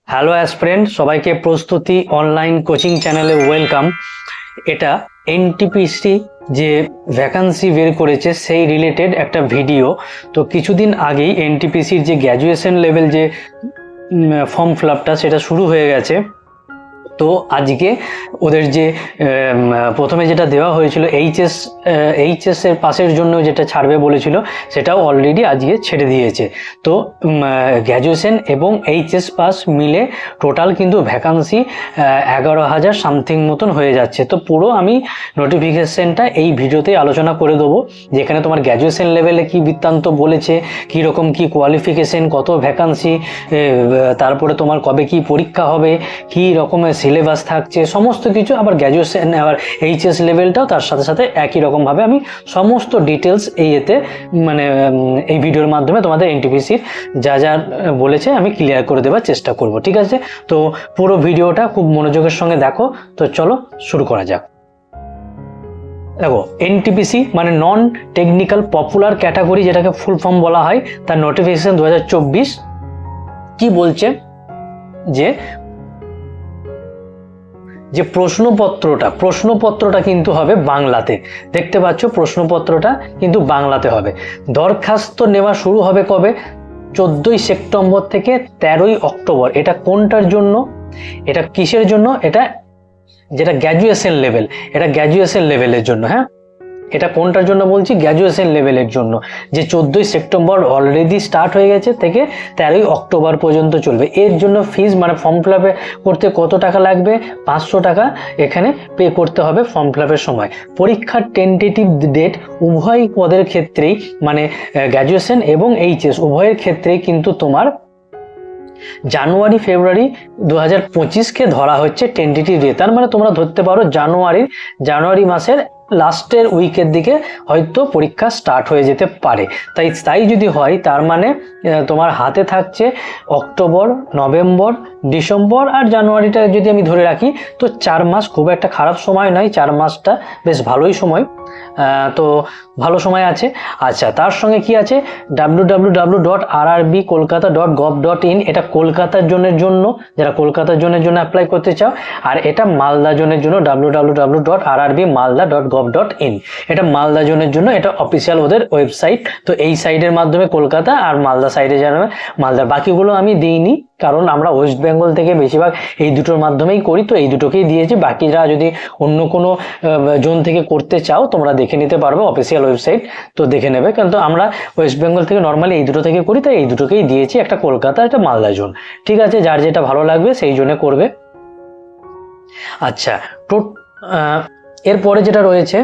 Hello aspirant, সবাইকে প্রস্তুতি online coaching চ্যানেলে ওয়েলকাম। এটা এনটিপিসি যে ভ্যাকান্সি বের করেছে সেই রিলেটেড একটা ভিডিও। তো কিছুদিন আগেই এনটিপিসির যে গ্র্যাজুয়েশন লেভেল যে ফর্ম ফিল আপটা সেটা শুরু হয়ে গেছে। তো আজকে ওদের যে প্রথমে যেটা দেওয়া হয়েছিল এইচএস এর পাসের জন্য যেটা ছাড়বে বলেছিল সেটাও অলরেডি আজকে ছেড়ে দিয়েছে। তো গ্র্যাজুয়েশন এবং এইচএস পাস মিলে টোটাল কিন্তু ভ্যাকান্সি 11,000 সামথিং মতন হয়ে যাচ্ছে। তো পুরো আমি নোটিফিকেশনটা এই ভিডিওতে আলোচনা করে দেবো, যেখানে তোমার গ্র্যাজুয়েশন লেভেলে কি বৃত্তান্ত বলেছে, কী রকম কি কোয়ালিফিকেশন, কত ভ্যাকান্সি, তারপরে তোমার কবে কি পরীক্ষা হবে, কী রকমের সিলেবাস থাকছে, সমস্ত কিছু। আবার গ্র্যাজুয়েশন আবার এইচএস লেভেলটাও তার সাথে সাথে একই রকমভাবে আমি সমস্ত ডিটেলস এই ভিডিওর মাধ্যমে তোমাদের এনটিপিসির যা যা বলেছে আমি ক্লিয়ার করে দেওয়ার চেষ্টা করব। ঠিক আছে, তো পুরো ভিডিওটা খুব মনোযোগের সঙ্গে দেখো। তো চলো শুরু করা যাক। দেখো, এনটিপিসি মানে নন টেকনিক্যাল পপুলার ক্যাটাগরি, যেটাকে ফুল ফর্ম বলা হয়, তার নোটিফিকেশন 2024 কি বলছে যে প্রশ্নপত্রটা কিন্তু হবে বাংলাতে। দেখতে পাচ্ছ প্রশ্নপত্রটা কিন্তু বাংলাতে হবে। দরখাস্ত নেওয়া শুরু হবে কবে? 14ই সেপ্টেম্বর থেকে 13ই অক্টোবর। এটা কোনটার জন্য, এটা কিসের জন্য? এটা যেটা গ্র্যাজুয়েশন লেভেল, এটা গ্র্যাজুয়েশন লেভেলের জন্য। হ্যাঁ, এটা কোনটার জন্য বলছি? গ্র্যাজুয়েশন লেভেলের জন্য। যে 14ই সেপ্টেম্বর অলরেডি স্টার্ট হয়ে গেছে, থেকে 13ই অক্টোবর পর্যন্ত চলবে। এর জন্য ফিজ মানে ফর্ম ফিল আপ করতে কত টাকা লাগবে? 500 টাকা এখানে পে করতে হবে ফর্ম ফিল আপের সময়। পরীক্ষার টেন্টেটিভ ডেট উভয় পদের ক্ষেত্রেই, মানে গ্র্যাজুয়েশন এবং এইচএস উভয়ের ক্ষেত্রেই কিন্তু তোমার জানুয়ারি ফেব্রুয়ারি 2025কে ধরা হচ্ছে টেন্টেটিভ ডে। তার মানে তোমরা ধরতে পারো জানুয়ারি মাসের লাস্টের উইকের দিকে হয়তো পরীক্ষা স্টার্ট হয়ে যেতে পারে। তাই যদি হয়, তার মানে তোমার হাতে থাকছে অক্টোবর, নভেম্বর, ডিসেম্বর আর জানুয়ারিটা যদি আমি ধরে রাখি, তো 4 মাস খুব একটা খারাপ সময় নয়। 4 মাসটা বেশ ভালোই সময়, তো ভালো সময় আছে। আচ্ছা, তার সঙ্গে কি আছে? www.rrbkolkata.gov.in, এটা কলকাতার জন্য, যারা কলকাতার জন্য অ্যাপ্লাই করতে চাও। আর এটা মালদা জোনের জন্য www.rrbmalda.gov.in, এটা মালদা জোনের জন্য, এটা অফিসিয়াল ওদের ওয়েবসাইট। তো এই সাইডের মাধ্যমে কলকাতা আর মালদা সাইডে যারা মালদার, বাকিগুলো আমি দিইনি, কারণ আমরা ওয়েস্ট বেঙ্গল থেকে বেশিরভাগ এই দুটোর মাধ্যমেই করি, তো এই দুটোকেই দিয়েছি। বাকিরা যদি অন্য কোনো জোন থেকে করতে চাও তোমরা দেখে নিতে পারবে, অফিসিয়াল ওয়েবসাইট, তো দেখে নেবে। কিন্তু আমরা ওয়েস্ট বেঙ্গল থেকে নর্মালি এই দুটো থেকে করি, তাই এই দুটোকেই দিয়েছি, একটা কলকাতা, একটা মালদা জোন। ঠিক আছে, যার যেটা ভালো লাগবে সেই জোনে করবে। আচ্ছা, এরপরে যেটা রয়েছে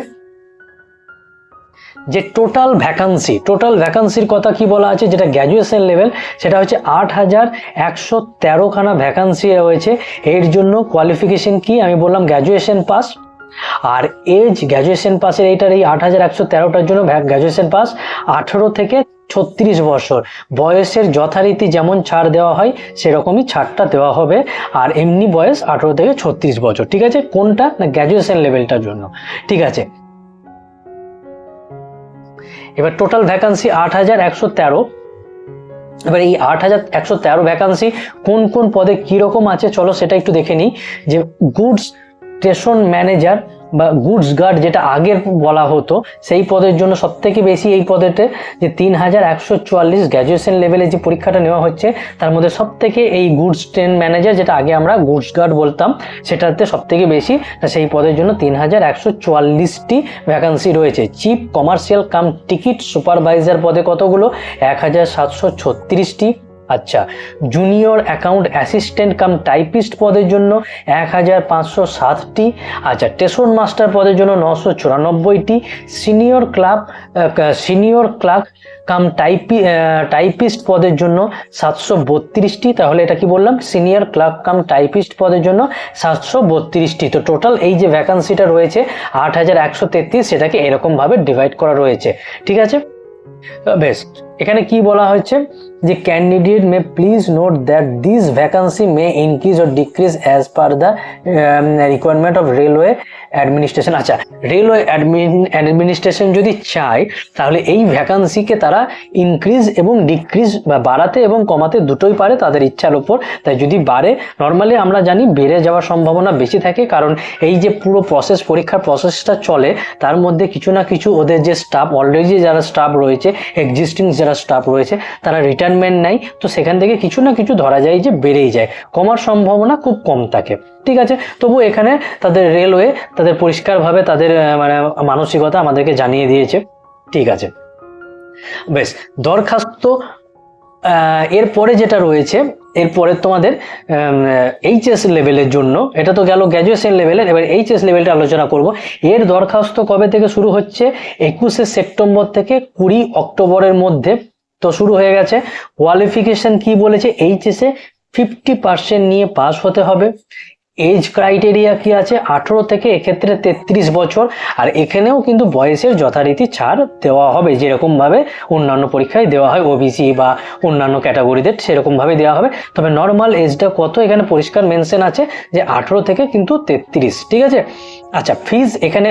যে টোটাল ভ্যাকান্সির কথা কি বলা আছে, যেটা গ্র্যাজুয়েশন লেভেল, সেটা হচ্ছে 8,113 খানা ভ্যাকান্সি রয়েছে। এর জন্য কোয়ালিফিকেশন কি? আমি বললাম গ্র্যাজুয়েশন পাস। আর এজ গ্র্যাজুয়েশন পাসের এইটার এই 8,113টার জন্য গ্র্যাজুয়েশন পাস 18 থেকে 36 বছর বয়সের যথারীতি যেমন ছাড় দেওয়া হয় সেরকমই ছাড়টা দেওয়া হবে। আর এমনি বয়স 18 থেকে 36 বছর। ঠিক আছে, কোনটা? না, গ্র্যাজুয়েশন লেভেলটার জন্য। ঠিক আছে, এবার টোটাল ভ্যাকান্সি 8,113। এবার এই 8,113 ভ্যাকান্সি কোন কোন পদে কীরকম আছে চলো সেটা একটু দেখে নিই। যে গুডস স্টেশন ম্যানেজার বা গুডস গার্ড, যেটা আগের বলা হতো, সেই পদের জন্য সবথেকে বেশি এই পদেতে যে 3,144 গ্র্যাজুয়েশন লেভেলে যে পরীক্ষাটা নেওয়া হচ্ছে, তার মধ্যে সবথেকে এই গুডস ট্রেন ম্যানেজার, যেটা আগে আমরা গুডস গার্ড বলতাম, সেটাতে সবথেকে বেশি। সেই পদের জন্য 3,144টি ভ্যাকান্সি রয়েছে। Chief commercial cum ticket supervisor পদে কতগুলো? 1,736টি। আচ্ছা, junior account assistant cum typist পদের জন্য 1,507টি। আচ্ছা, স্টেশন মাস্টার পদের জন্য 994টি। সিনিয়র ক্লার্ক কাম টাইপিস্ট পদের জন্য 732টি। তাহলে এটা কি বললাম? সিনিয়র ক্লার্ক কাম টাইপিস্ট পদের জন্য 732টি। তো টোটাল এই যে ভ্যাকান্সিটা রয়েছে 8,133, সেটাকে এরকমভাবে ডিভাইড করা রয়েছে। ঠিক আছে, বেস্ট। এখানে কি বলা হচ্ছে যে candidate may please note that this vacancy may increase or decrease as per the requirement of railway administration. আচ্ছা, রেলওয়ে অ্যাডমিনিস্ট্রেশন যদি চায় তাহলে এই ভ্যাকান্সিকে তারা ইনক্রিজ এবং ডিক্রিজ বা বাড়াতে এবং কমাতে দুটোই পারে তাদের ইচ্ছার উপর। তাই যদি বাড়ে, নর্মালি আমরা জানি বেড়ে যাওয়ার সম্ভাবনা বেশি থাকে, কারণ এই যে পুরো পরীক্ষার প্রসেসটা চলে তার মধ্যে কিছু না কিছু ওদের যে স্টাফ অলরেডি যারা স্টাফ রয়েছে, এক্সিস্টিং যারা স্টাফ রয়েছে তারা রিটায়ারমেন্ট নেয়, তো সেখান থেকে কিছু না কিছু ধরা যায় যে বেড়েই যায়, কমার সম্ভাবনা খুব কম থাকে। ঠিক আছে, তবু এখানে তাদের রেলওয়ে তাদের পরিষ্কারভাবে তাদের মানে মানসিকতা আমাদেরকে জানিয়ে দিয়েছে। ঠিক আছে, বেশ। দরখাস্ত এরপরে যেটা রয়েছে, এরপরে তোমাদের এইচএস লেভেলের জন্য, এটা তো গেল গ্র্যাজুয়েশন লেভেলের, এবার এইচএস লেভেলটা আলোচনা করব। এর দরখাস্ত কবে থেকে শুরু হচ্ছে? 21শে সেপ্টেম্বর থেকে 20 অক্টোবরের মধ্যে তো শুরু হয়ে গেছে। কোয়ালিফিকেশন কি বলেছে? এইচএসে 50% নিয়ে পাস হতে হবে। এজ ক্রাইটেরিয়া কি আছে? 18 থেকে এক্ষেত্রে 33 বছর। আর এখানেও কিন্তু বয়সের যথারীতি ছাড় দেওয়া হবে, যেরকম ভাবে অন্যান্য পরীক্ষায় দেওয়া হয় ওবিসি বা অন্যান্য ক্যাটাগরিদের, সেরকম ভাবে দেওয়া হবে। তবে নর্মাল এজটা কত এখানে পরিষ্কার মেনশন আছে যে 18 থেকে কিন্তু 33। ঠিক আছে। আচ্ছা, ফিজ এখানে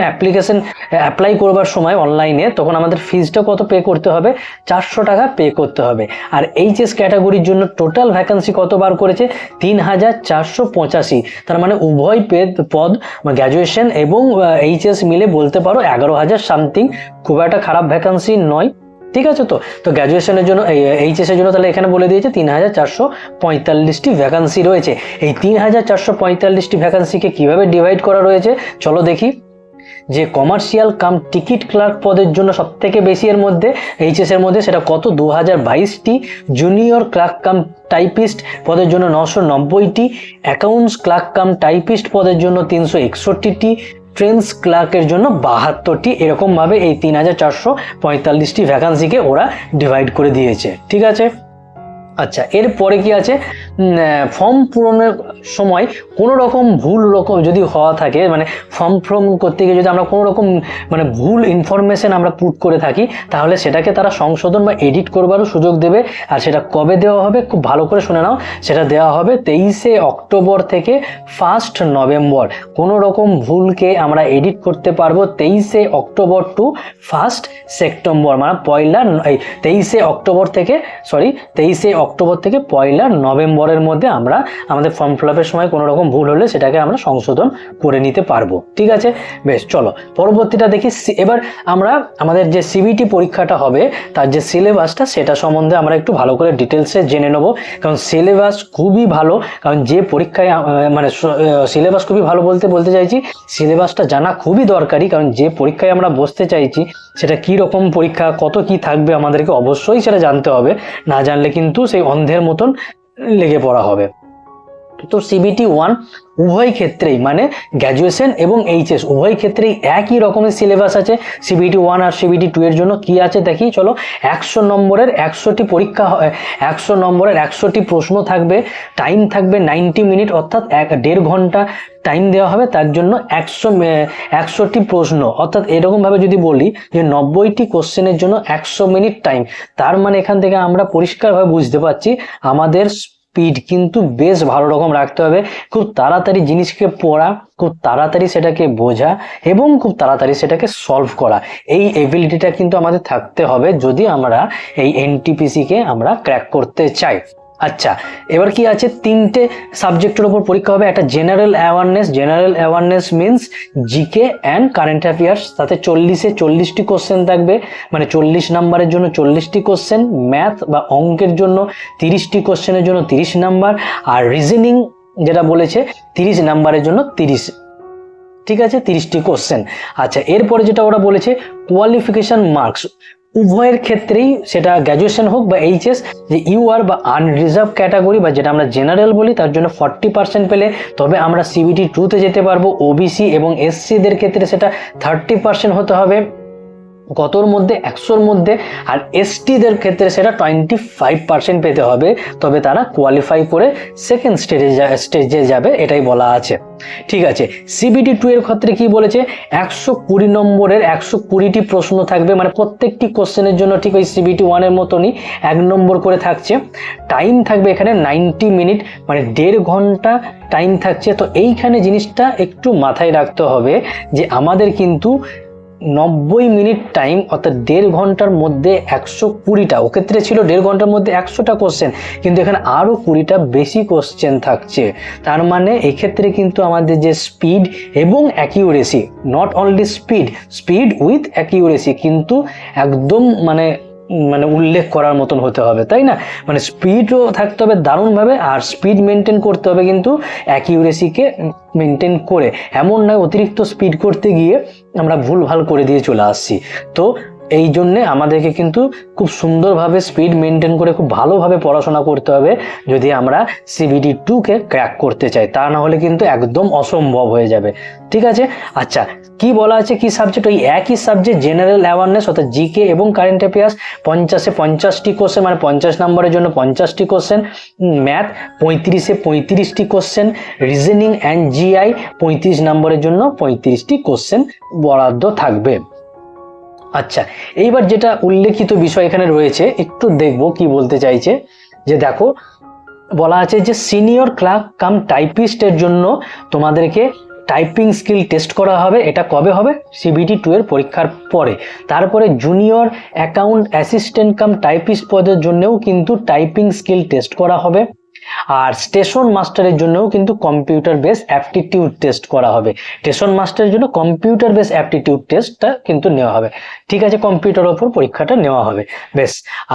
অ্যাপ্লাই করবার সময় অনলাইনে তখন আমাদের ফিজটা কত পে করতে হবে? 400 টাকা পে করতে হবে। আর এইচএস ক্যাটাগরির জন্য টোটাল ভ্যাকান্সি কত বার করেছে? 3485। তার মানে উভয় পদ গ্র্যাজুয়েশন এবং এইচএস মিলে বলতে পারো 11,000 সামথিং, খুব একটা খারাপ ভ্যাকান্সি নয়। ঠিক আছে, তো গ্র্যাজুয়েশনের জন্য এইচএস এর জন্য তাহলে এখানে বলে দিয়েছে 3445টি ভ্যাকান্সি রয়েছে। এই 3445টি ভ্যাকান্সিকে কিভাবে ডিভাইড করা রয়েছে চলো দেখি। যে কমার্শিয়াল কাম টিকিট ক্লার্ক পদের জন্য সব থেকে বেশি এর মধ্যে এইচএস এর মধ্যে, সেটা কত? 2022টি। জুনিয়র ক্লার্ক কাম টাইপিস্ট পদের জন্য 990টি। অ্যাকাউন্টস ক্লার্ক কাম টাইপিস্ট পদের জন্য 361টি। ট্রেন্স ক্লার্কের জন্য 72টি। এরকম ভাবে এই 3445টি ভ্যাকান্সিকে ওরা ডিভাইড করে দিয়েছে। ঠিক আছে। আচ্ছা, এরপরে কি আছে? ফর্ম পূরণের সময় কোনো রকম ভুল যদি হওয়া থাকে, মানে ফর্ম করতে গিয়ে যদি আমরা কোনো রকম মানে ভুল ইনফরমেশন আমরা পুট করে থাকি, তাহলে সেটাকে তারা সংশোধন বা এডিট করবারও সুযোগ দেবে। আর সেটা কবে দেওয়া হবে খুব ভালো করে শুনে নাও, সেটা দেওয়া হবে 23শে অক্টোবর থেকে 1 নভেম্বর। কোনো রকম ভুলকে আমরা এডিট করতে পারবো 23শে অক্টোবর টু 1 সেপ্টেম্বর, মানে 23শে অক্টোবর থেকে 1 নভেম্বরের মধ্যে আমরা আমাদের ফর্ম ফিল আপের সময় কোনো রকম ভুল হলে সেটাকে আমরা সংশোধন করে নিতে পারবো। ঠিক আছে, বেশ। চলো পরবর্তীটা দেখি। এবার আমরা আমাদের যে সিবিটি পরীক্ষাটা হবে তার যে সিলেবাসটা, সেটা সম্বন্ধে আমরা একটু ভালো করে ডিটেলসে জেনে নেবো। কারণ সিলেবাস খুবই ভালো, কারণ যে পরীক্ষায় মানে সিলেবাস খুবই ভালো বলতে চাইছি, সিলেবাসটা জানা খুবই দরকারি। কারণ যে পরীক্ষায় আমরা বসতে চাইছি সেটা কি রকম পরীক্ষা, কত কি থাকবে, আমাদেরকে অবশ্যই সেটা জানতে হবে। না জানলে কিন্তু সেই অন্ধের মতন লেগে পড়া হবে। তো সিবিটি 1 উভয় ক্ষেত্রেই, মানে গ্র্যাজুয়েশন এবং এইচএস উভয় ক্ষেত্রেই একই রকমের সিলেবাস আছে। সিবিটি 1 আর সিবিটি 2 এর জন্য কি আছে দেখি চলো। 100 নম্বরের 100টি পরীক্ষা, 100 নম্বরের 100টি প্রশ্ন থাকবে। টাইম থাকবে 90 মিনিট, অর্থাৎ 1.5 ঘন্টা টাইম দেওয়া হবে তার জন্য। 100টি প্রশ্ন, অর্থাৎ এরকমভাবে যদি বলি যে 90টি কোশ্চেনের জন্য 100 মিনিট টাইম, তার মানে এখান থেকে আমরা পরিষ্কারভাবে বুঝতে পারছি আমাদের স্পিড কিন্তু বেশ ভালো রকম রাখতে হবে। খুব তাড়াতাড়ি জিনিসকে পড়া, খুব তাড়াতাড়ি সেটাকে বোঝা এবং খুব তাড়াতাড়ি সেটাকে সলভ করা, এই এবিলিটিটা কিন্তু আমাদের থাকতে হবে যদি আমরা এই এনটিপিসিকে আমরা ক্র্যাক করতে চাই। আচ্ছা, এবার কি আছে? 3টে সাবজেক্টের উপর পরীক্ষা হবে। একটা general awareness means GK and current affairs, তাতে 40-এ 40টি কোশ্চেন থাকবে, মানে 40 নাম্বারের জন্য 40টি কোশ্চেন। ম্যাথ বা অঙ্কের জন্য 30টি কোশ্চেনের জন্য 30 নাম্বার। আর রিজনিং যেটা বলেছে 30 নাম্বারের জন্য 30। ঠিক আছে, 30টি কোশ্চেন। আচ্ছা, এরপরে যেটা ওরা বলেছে কোয়ালিফিকেশন মার্কস উভয়ের ক্ষেত্রেই, সেটা গ্র্যাজুয়েশন হোক বা এইচএস, যে ইউআর বা আনরিজার্ভ ক্যাটাগরি বা যেটা আমরা জেনারেল বলি তার জন্য 40% পেলে তবে আমরা সিবিটি 2তে যেতে পারবো। ওবিসি এবং এসসিদের ক্ষেত্রে সেটা 30% হতে হবে। কতর মধ্যে 100-র মধ্যে, আর এসটিদের ক্ষেত্রে সেটা 25% পেতে হবে, তবে তারা কোয়ালিফাই করে সেকেন্ড স্টেজে যাবে, এটাই বলা আছে। ঠিক আছে, সিবিটি 2 এর ক্ষেত্রে কি বলেছে, 120 নম্বরের 120টি প্রশ্ন থাকবে, মানে প্রত্যেকটি কোশ্চেনের জন্য ঠিক ওই সিবিটি 1 এর মতনই 1 নম্বর করে থাকছে। টাইম থাকবে এখানে 90 মিনিট, মানে 1.5 ঘন্টা টাইম থাকছে। তো এইখানে জিনিসটা একটু মাথায় রাখতে হবে যে আমাদের কিন্তু 90 মিনিট টাইম, অর্থাৎ 1.5 ঘন্টার মধ্যে 120টা, ও ক্ষেত্রে ছিল 1.5 ঘন্টার মধ্যে 100টা কোশ্চেন, কিন্তু এখানে আরও 20টা বেশি কোশ্চেন থাকছে। তার মানে এক্ষেত্রে কিন্তু আমাদের যে স্পিড এবং accuracy, not only speed with accuracy কিন্তু একদম মানে উল্লেখ করার মতন হতে হবে, তাই না? মানে স্পিডও থাকতে হবে দারুণভাবে, আর স্পিড মেনটেন করতে হবে কিন্তু অ্যাকিউরেসিকে মেনটেন করে। এমন নয় অতিরিক্ত স্পিড করতে গিয়ে আমরা ভুলভাল করে দিয়ে চলে আসছি। তো এই জন্যে আমাদেরকে কিন্তু খুব সুন্দরভাবে স্পিড মেনটেন করে খুব ভালোভাবে পড়াশোনা করতে হবে যদি আমরা সিবিটি 2কে ক্র্যাক করতে চাই, তা না হলে কিন্তু একদম অসম্ভব হয়ে যাবে। ঠিক আছে, আচ্ছা কি বলা আছে, কি সাবজেক্ট, ওই একই সাবজেক্ট জেনারেল অ্যাওয়ারনেস অর্থাৎ জিকে এবং কারেন্ট অ্যাফেয়ার্স 50-এ 50টি কোশ্চেন, মানে 50 নম্বরের জন্য 50টি কোশ্চেন, ম্যাথ 35-এ 35টি কোশ্চেন, রিজনিং অ্যান্ড জিআই 35 নম্বরের জন্য 35টি কোশ্চেন বরাদ্দ থাকবে। আচ্ছা, এইবার যেটা উল্লেখিত বিষয় এখানে রয়েছে একটু দেখবো কি বলতে চাইছে। যে দেখো বলা আছে যে সিনিয়র ক্লার্ক কাম টাইপিস্টের জন্য তোমাদেরকে টাইপিং স্কিল টেস্ট করা হবে। এটা কবে হবে? সিবিটি 2 এর পরীক্ষার পরে। তারপরে junior account assistant cum typist পদের জন্যও কিন্তু টাইপিং স্কিল টেস্ট করা হবে। আর স্টেশন মাস্টারের জন্যও কিন্তু কম্পিউটার বেস অ্যাপটিটিউড টেস্ট করা হবে। স্টেশন মাস্টারের জন্য কম্পিউটার বেস অ্যাপটিটিউড টেস্টটা কিন্তু নেওয়া হবে। ঠিক আছে, কম্পিউটারের ওপর পরীক্ষাটা নেওয়া হবে। বেশ,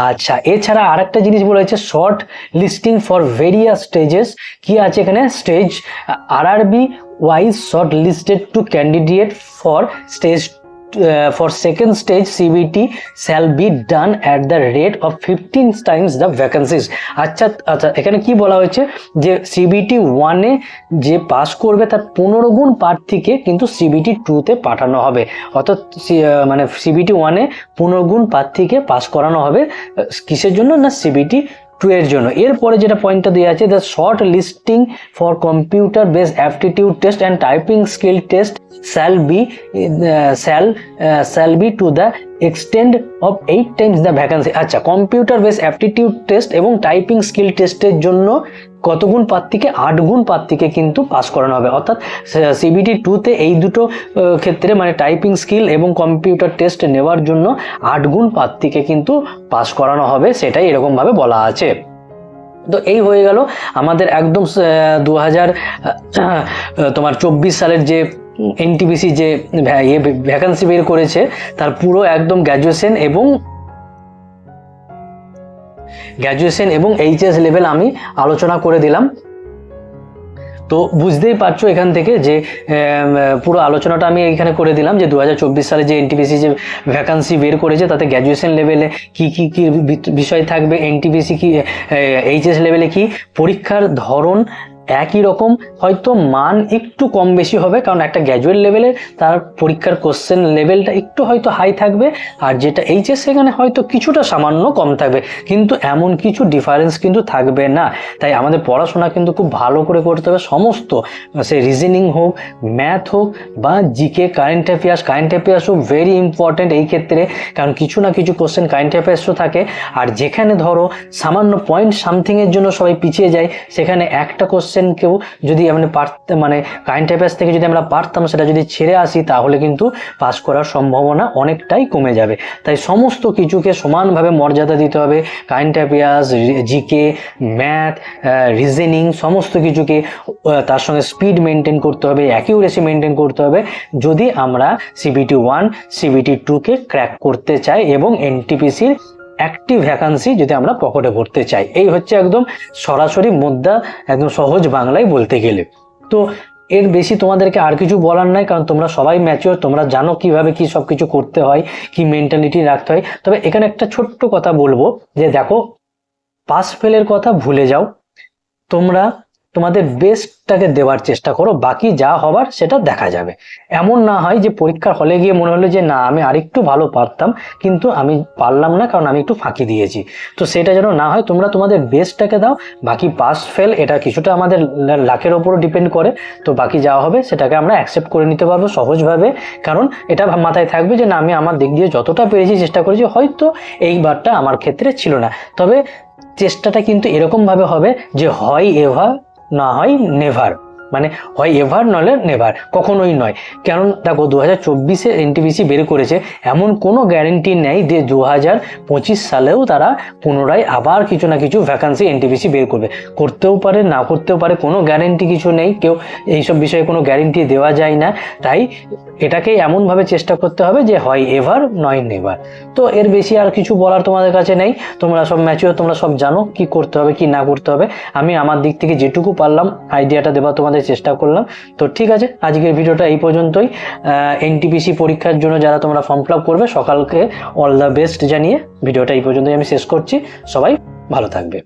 আচ্ছা এছাড়া আরেকটা জিনিস বলা হয়েছে short listing for various stages. কি আছে এখানে? Stage RRB wise short listed to candidate for stage for second stage CBT shall be done at the rate of 15 times the vacancies। আচ্ছা এখানে কি বলা হয়েছে যে সিবিটি 1-এ যে পাস করবে তার 15 গুণ প্রার্থীকে কিন্তু সিবিটি 2-তে পাঠানো হবে। অর্থাৎ মানে সিবিটি 1-এ 15 গুণ প্রার্থীকে পাস করানো হবে। কিসের জন্য? না সিবিটি 2 এর জন্য। এরপরে যেটা পয়েন্টটা দেওয়া আছে, the short listing for computer base aptitude test and typing skill test shall be to the extent of 8 times the vacancy। আচ্ছা, কম্পিউটার বেস অ্যাপটিটিউড টেস্ট এবং টাইপিং স্কিল টেস্টের জন্য কত গুণ প্রার্থীকে? 8 গুণ প্রার্থীকে কিন্তু পাস করানো হবে। অর্থাৎ সিবিটি 2-তে এই দুটো ক্ষেত্রে মানে টাইপিং স্কিল এবং কম্পিউটার টেস্ট নেওয়ার জন্য 8 গুণ প্রার্থীকে কিন্তু পাস করানো হবে, সেটাই এরকমভাবে বলা আছে। তো এই হয়ে গেল আমাদের একদম 2024 সালের যে এনটিপিসি যে ভ্যাকান্সি বের করেছে তার পুরো একদম গ্র্যাজুয়েশন এবং এইচএস লেভেল আমি আলোচনা করে দিলাম। তো বুঝতেই পারছো এখান থেকে যে পুরো আলোচনাটা আমি এইখানে করে দিলাম যে 2024 সালে যে এনটিপিসি যে ভ্যাকান্সি বের করেছে তাতে গ্র্যাজুয়েশন লেভেলে কি বিষয় থাকবে, এনটিপিসি কি এইচএস লেভেলে কি, পরীক্ষার ধরন একই রকম, হয়তো মান একটু কম বেশি হবে, কারণ একটা গ্র্যাজুয়েট লেভেলে তার পরীক্ষার কোশ্চেন লেভেলটা একটু হয়তো হাই থাকবে, আর যেটা এইচএস সেখানে হয়তো কিছুটা সামান্য কম থাকবে, কিন্তু এমন কিছু ডিফারেন্স কিন্তু থাকবে না। তাই আমাদের পড়াশোনা কিন্তু খুব ভালো করে করতে হবে। সমস্ত সে রিজনিং হোক, ম্যাথ হোক বা জিকে, কারেন্ট অ্যাফেয়ার্সও ভেরি ইম্পর্টেন্ট এই ক্ষেত্রে, কারণ কিছু না কিছু কোশ্চেন কারেন্ট অ্যাফেয়ার্সও থাকে। আর যেখানে ধরো সামান্য পয়েন্ট সামথিংয়ের জন্য সবাই পিছিয়ে যায়, সেখানে একটা কোশ্চেন কেউ যদি আমরা মানে কারেন্ট অ্যাফেয়ার্স থেকে যদি আমরা পারতাম সেটা যদি ছেড়ে আসি, তাহলে কিন্তু পাস করার সম্ভাবনা অনেকটাই কমে যাবে। তাই সমস্ত কিছুকে সমানভাবে মর্যাদা দিতে হবে। Current affairs, GK, math, reasoning সমস্ত কিছুকে তার সঙ্গে স্পিড মেনটেন করতে হবে, অ্যাকিউরেসি মেনটেন করতে হবে, যদি আমরা সিবিটি 1 সিবিটি 2-কে ক্র্যাক করতে চাই এবং এনটিপিসির অ্যাক্টিভ ভ্যাকান্সি যদি আমরা পকেটে ভরতে চাই। এই হচ্ছে একদম সরাসরি মুদ্রা, একদম সহজ বাংলায় বলতে গেলে। তো এর বেশি তোমাদেরকে আর কিছু বলার নাই, কারণ তোমরা সবাই ম্যাচিওর, তোমরা জানো কিভাবে কি সব কিছু করতে হয়, কি মেন্টালিটি রাখতে হয়। তবে এখানে একটা ছোট্ট কথা বলবো যে দেখো, পাস ফেলের কথা ভুলে যাও। তোমরা তোমাদের বেস্টটাকে দেওয়ার চেষ্টা করো, বাকি যা হবার সেটা দেখা যাবে। এমন না হয় যে পরীক্ষার হলে গিয়ে মনে হলো যে না আমি আরেকটু ভালো পারতাম কিন্তু আমি পারলাম না কারণ আমি একটু ফাঁকি দিয়েছি। তো সেটা যেন না হয়, তোমরা তোমাদের বেস্টটাকে দাও, বাকি পাস ফেল এটা কিছুটা আমাদের লাকের ওপরও ডিপেন্ড করে। তো বাকি যা হবে সেটাকে আমরা অ্যাকসেপ্ট করে নিতে পারবো সহজভাবে, কারণ এটা মাথায় থাকবে যে না আমি আমার দিক দিয়ে যতটা পেরেছি চেষ্টা করেছি, হয়তো এইবারটা আমার ক্ষেত্রে ছিল না। তবে চেষ্টাটা কিন্তু এরকমভাবে হবে যে হয় এভার না হয় নেভার, মানে হয় এভার নলে নেভার, কখনোই নয়। কারণ দেখো 2024-এ এনটিপিসি বের করেছে, এমন কোনো গ্যারেন্টি নেই যে 2025 সালেও তারা পুনরায় আবার কিছু না কিছু ভ্যাকান্সি এনটিপিসি বের করবে, করতেও পারে না করতেও পারে, কোনো গ্যারেন্টি কিছু নেই, কেউ এইসব বিষয়ে কোনো গ্যারেন্টি দেওয়া যায় না। তাই এটাকে এমনভাবে চেষ্টা করতে হবে যে হয় এভার নয় নেভার। তো এর বেশি আর কিছু বলার তোমাদের কাছে নেই, তোমরা সব ম্যাচিওর, তোমরা সব জানো কি করতে হবে কি না করতে হবে। আমি আমার দিক থেকে যেটুকু পারলাম আইডিয়াটা দেওয়ার তোমাদের চেষ্টা করলাম। তো ঠিক আছে, আজকের ভিডিওটা এই পর্যন্তই। এনটিপিসি পরীক্ষার জন্য যারা তোমরা ফর্ম ফিল আপ করবে সকালকে অল দ্য বেস্ট জানিয়ে ভিডিওটা এই পর্যন্তই আমি শেষ করছি। সবাই ভালো থাকবে।